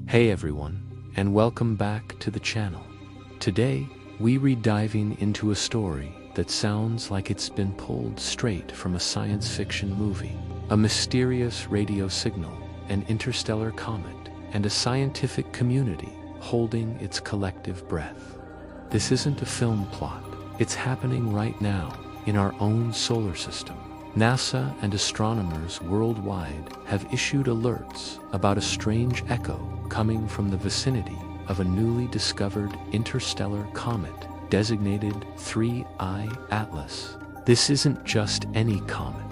Hey everyone, and welcome back to the channel. Today, we're diving into a story that sounds like it's been pulled straight from a science fiction movie. A mysterious radio signal, an interstellar comet, and a scientific community holding its collective breath. This isn't a film plot, it's happening right now in our own solar system. NASA and astronomers worldwide have issued alerts about a strange echo coming from the vicinity of a newly discovered interstellar comet designated 3IATLAS. This isn't just any comet.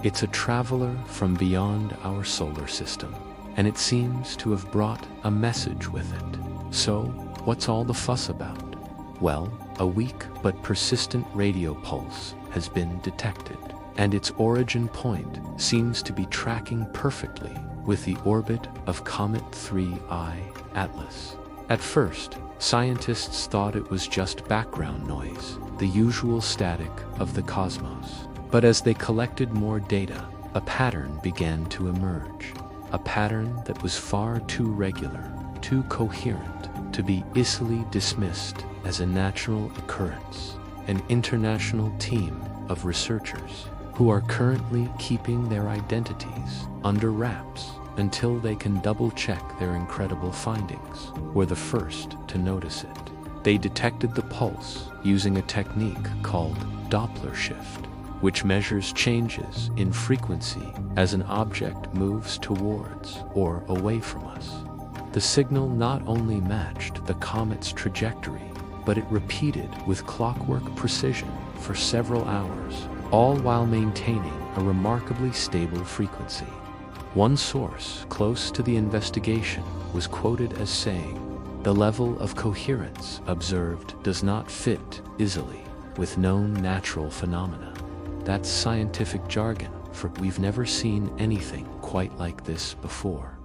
It's a traveler from beyond our solar system, and it seems to have brought a message with it. So, what's all the fuss about? Well, a weak but persistent radio pulse has been detected, and its origin point seems to be tracking perfectly with the orbit of Comet 3IATLAS. At first, scientists thought it was just background noise, the usual static of the cosmos. But as they collected more data, a pattern began to emerge. A pattern that was far too regular, too coherent, to be easily dismissed as a natural occurrence. An international team of researchers who are currently keeping their identities under wraps until they can double-check their incredible findings, were the first to notice it. They detected the pulse using a technique called Doppler shift, which measures changes in frequency as an object moves towards or away from us. The signal not only matched the comet's trajectory, but it repeated with clockwork precision for several hours, all while maintaining a remarkably stable frequency. One source close to the investigation was quoted as saying, "The level of coherence observed does not fit easily with known natural phenomena." That's scientific jargon, for we've never seen anything quite like this before.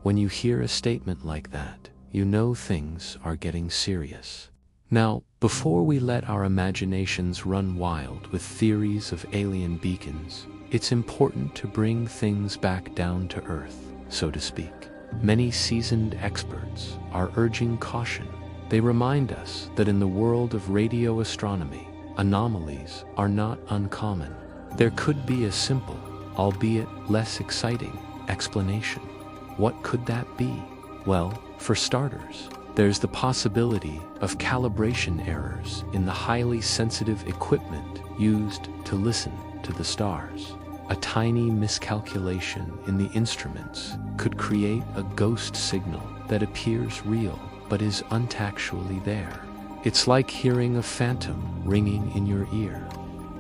When you hear a statement like that, you know things are getting serious. Now, before we let our imaginations run wild with theories of alien beacons, it's important to bring things back down to earth, so to speak. Many seasoned experts are urging caution. They remind us that in the world of radio astronomy, anomalies are not uncommon. There could be a simple, albeit less exciting, explanation. What could that be? Well, for starters, there's the possibility of calibration errors in the highly sensitive equipment used to listen to the stars. A tiny miscalculation in the instruments could create a ghost signal that appears real but is untactually there. It's like hearing a phantom ringing in your ear.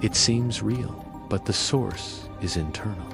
It seems real, but the source is internal.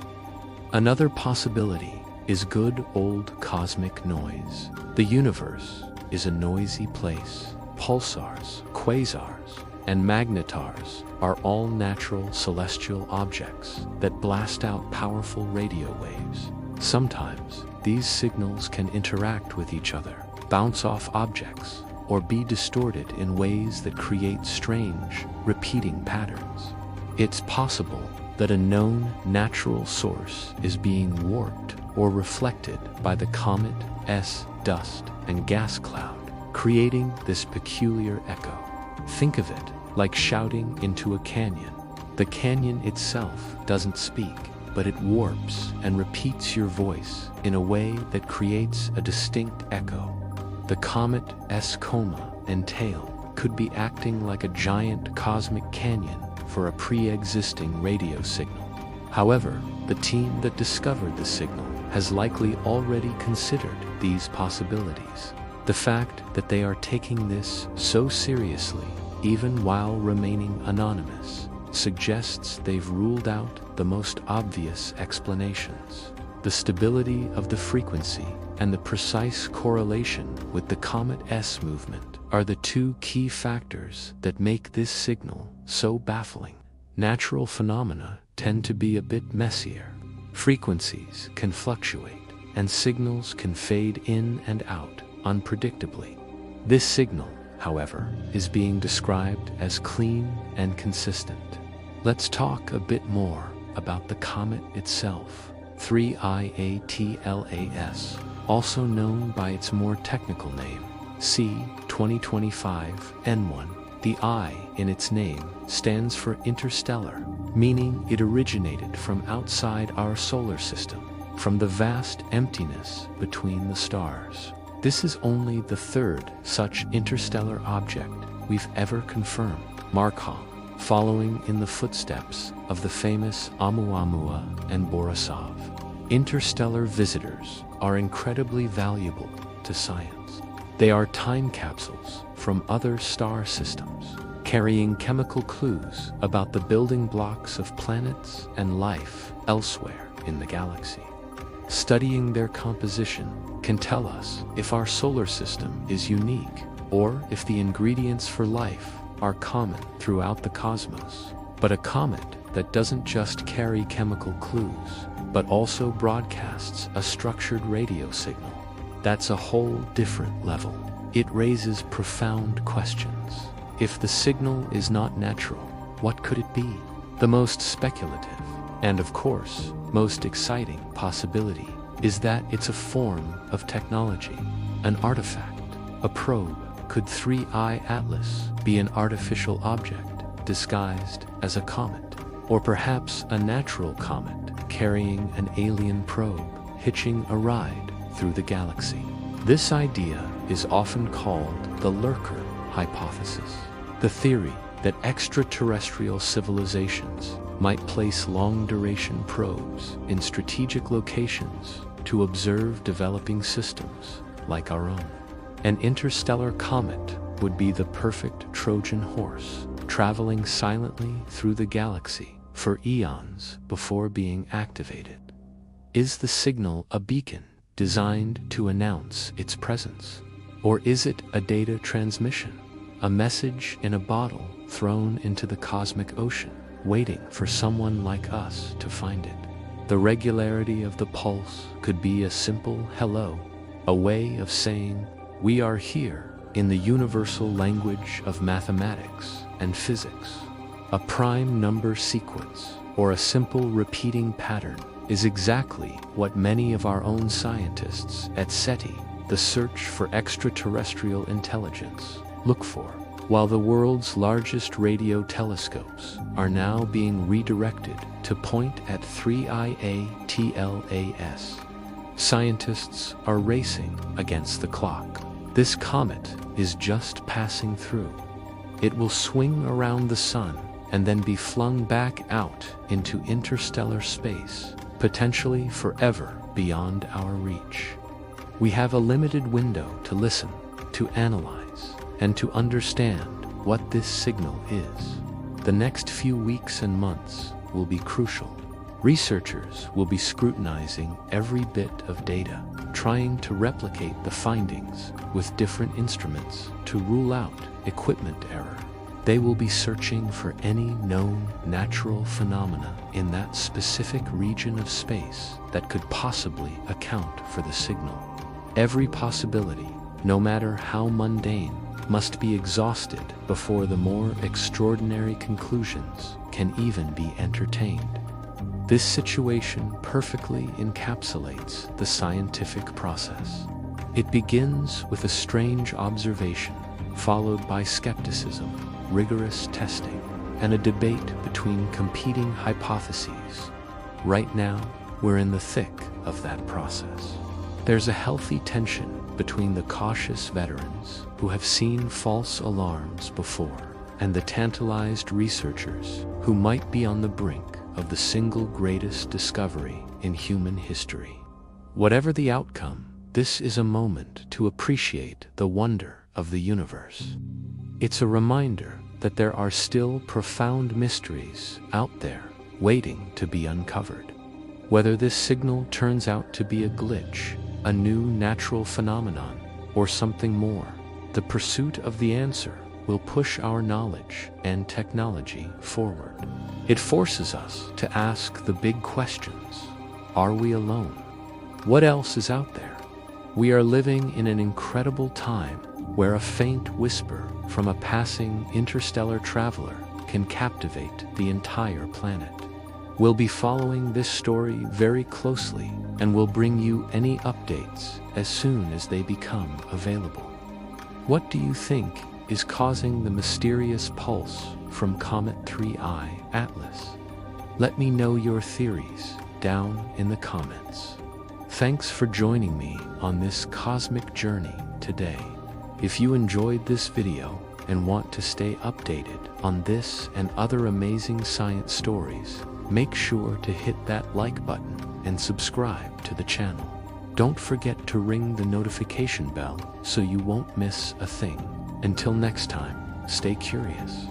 Another possibility is good old cosmic noise. The universe is a noisy place. Pulsars, quasars, and magnetars are all natural celestial objects that blast out powerful radio waves. Sometimes, these signals can interact with each other, bounce off objects, or be distorted in ways that create strange, repeating patterns. It's possible that a known natural source is being warped or reflected by the comet's dust and gas cloud, creating this peculiar echo. Think of it like shouting into a canyon. The canyon itself doesn't speak, but it warps and repeats your voice in a way that creates a distinct echo. The comet's coma and tail could be acting like a giant cosmic canyon for a pre-existing radio signal. However, the team that discovered the signal has likely already considered these possibilities. The fact that they are taking this so seriously, even while remaining anonymous, suggests they've ruled out the most obvious explanations. The stability of the frequency and the precise correlation with the comet's movement are the two key factors that make this signal so baffling. Natural phenomena tend to be a bit messier. Frequencies can fluctuate, and signals can fade in and out unpredictably. This signal, however, is being described as clean and consistent. Let's talk a bit more about the comet itself. 3IATLAS also known by its more technical name, C-2025N1. The I in its name stands for interstellar, meaning it originated from outside our solar system, from the vast emptiness between the stars. This is only the third such interstellar object we've ever confirmed, Markov, following in the footsteps of the famous Oumuamua and Borisov. Interstellar visitors are incredibly valuable to science. They are time capsules from other star systems, carrying chemical clues about the building blocks of planets and life elsewhere in the galaxy. Studying their composition can tell us if our solar system is unique, or if the ingredients for life are common throughout the cosmos. But a comet that doesn't just carry chemical clues, but also broadcasts a structured radio signal, that's a whole different level. It raises profound questions. If the signal is not natural, what could it be? The most speculative, and of course, most exciting possibility is that it's a form of technology, an artifact, a probe. Could 3IATLAS be an artificial object disguised as a comet? Or perhaps a natural comet carrying an alien probe hitching a ride through the galaxy? This idea is often called the lurker hypothesis, the theory that extraterrestrial civilizations might place long-duration probes in strategic locations to observe developing systems like our own. An interstellar comet would be the perfect Trojan horse, traveling silently through the galaxy for eons before being activated. Is the signal a beacon designed to announce its presence? Or is it a data transmission, a message in a bottle thrown into the cosmic ocean, waiting for someone like us to find it? The regularity of the pulse could be a simple hello, a way of saying, "We are here," in the universal language of mathematics and physics. A prime number sequence, or a simple repeating pattern, is exactly what many of our own scientists at SETI, the Search for Extraterrestrial Intelligence, look for. While the world's largest radio telescopes are now being redirected to point at 3IATLAS, scientists are racing against the clock. This comet is just passing through. It will swing around the sun and then be flung back out into interstellar space, potentially forever beyond our reach. We have a limited window to listen, to analyze, and to understand what this signal is. The next few weeks and months will be crucial. Researchers will be scrutinizing every bit of data, trying to replicate the findings with different instruments to rule out equipment error. They will be searching for any known natural phenomena in that specific region of space that could possibly account for the signal. Every possibility, no matter how mundane, must be exhausted before the more extraordinary conclusions can even be entertained. This situation perfectly encapsulates the scientific process. It begins with a strange observation, followed by skepticism, rigorous testing, and a debate between competing hypotheses. Right now, we're in the thick of that process. There's a healthy tension between the cautious veterans who have seen false alarms before and the tantalized researchers who might be on the brink of the single greatest discovery in human history. Whatever the outcome, this is a moment to appreciate the wonder of the universe. It's a reminder that there are still profound mysteries out there waiting to be uncovered. Whether this signal turns out to be a glitch, a new natural phenomenon, or something more, the pursuit of the answer will push our knowledge and technology forward. It forces us to ask the big questions. Are we alone? What else is out there? We are living in an incredible time where a faint whisper from a passing interstellar traveler can captivate the entire planet. We'll be following this story very closely and will bring you any updates as soon as they become available. What do you think is causing the mysterious pulse from Comet 3I Atlas? Let me know your theories down in the comments. Thanks for joining me on this cosmic journey today. If you enjoyed this video and want to stay updated on this and other amazing science stories, make sure to hit that like button and subscribe to the channel. Don't forget to ring the notification bell so you won't miss a thing. Until next time, stay curious.